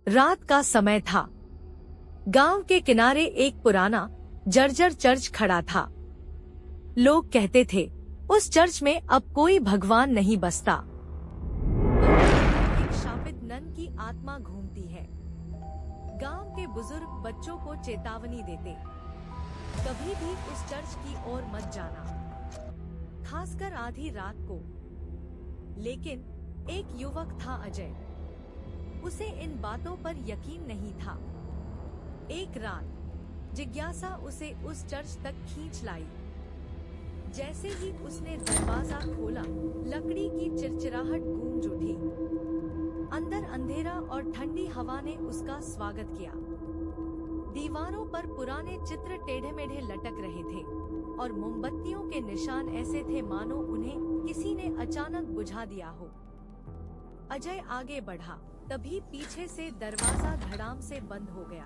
रात का समय था। गांव के किनारे एक पुराना जर्जर चर्च खड़ा था। लोग कहते थे उस चर्च में अब कोई भगवान नहीं बसता। एक शापित नन की आत्मा घूमती है। गांव के बुजुर्ग बच्चों को चेतावनी देते, कभी भी उस चर्च की ओर मत जाना, खासकर आधी रात को। लेकिन एक युवक था, अजय। उसे इन बातों पर यकीन नहीं था। एक रात जिज्ञासा उसे उस चर्च तक खींच लाई। जैसे ही उसने दरवाजा खोला, लकड़ी की चिरचिराहट गूंज उठी। अंदर अंधेरा और ठंडी हवा ने उसका स्वागत किया। दीवारों पर पुराने चित्र टेढ़े मेढ़े लटक रहे थे और मोमबत्तियों के निशान ऐसे थे मानो उन्हें किसी ने अचानक बुझा दिया हो। अजय आगे बढ़ा, तभी पीछे से दरवाजा धड़ाम से बंद हो गया।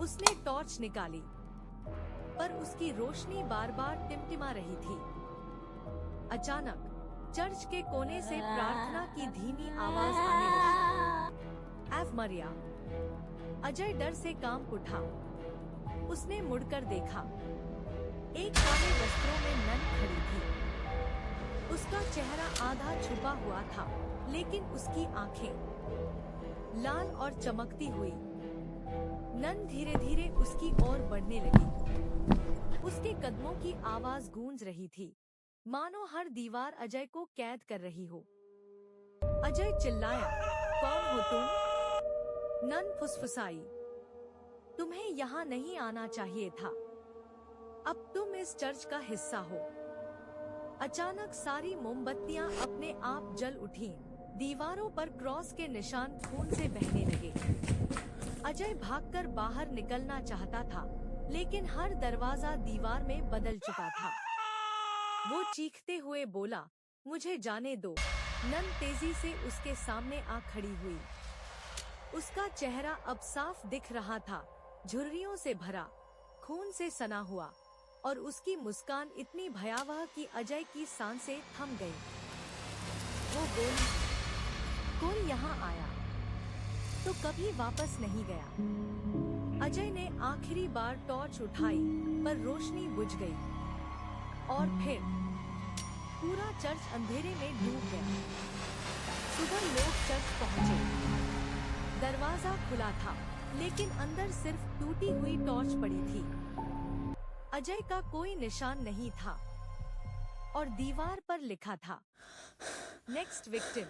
उसने टॉर्च निकाली, पर उसकी रोशनी बार बार टिमटिमा रही थी। अचानक चर्च के कोने से प्रार्थना की धीमी आवाज आने लगी। एव मरिया। अजय डर से कांप उठा। उसने मुड़कर देखा। एक काले वस्त्रों में नन खड़ी थी। उसका चेहरा आधा छुपा हुआ था, लेकिन उसकी आंखें लाल और चमकती हुई। नन धीरे धीरे उसकी ओर बढ़ने लगी। उसके कदमों की आवाज गूंज रही थी, मानो हर दीवार अजय को कैद कर रही हो। अजय चिल्लाया, कौन हो तुम? नन फुसफुसाई, तुम्हें यहाँ नहीं आना चाहिए था। अब तुम इस चर्च का हिस्सा हो। अचानक सारी मोमबत्तियां अपने आप जल उठीं। दीवारों पर क्रॉस के निशान खून से बहने लगे। अजय भागकर बाहर निकलना चाहता था, लेकिन हर दरवाजा दीवार में बदल चुका था। वो चीखते हुए बोला, मुझे जाने दो। नन तेजी से उसके सामने आ खड़ी हुई। उसका चेहरा अब साफ दिख रहा था, झुर्रियों से भरा, खून से सना हुआ, और उसकी मुस्कान इतनी भयावह कि अजय की सांसें थम गईं। वो बोली, कोई यहाँ आया तो कभी वापस नहीं गया। अजय ने आखिरी बार टॉर्च उठाई, पर रोशनी बुझ गई, और फिर पूरा चर्च अंधेरे में डूब गया। सुबह लोग चर्च पहुंचे। दरवाजा खुला था, लेकिन अंदर सिर्फ टूटी हुई टॉर्च पड़ी थी। अजय का कोई निशान नहीं था, और दीवार पर लिखा था, नेक्स्ट विक्टिम।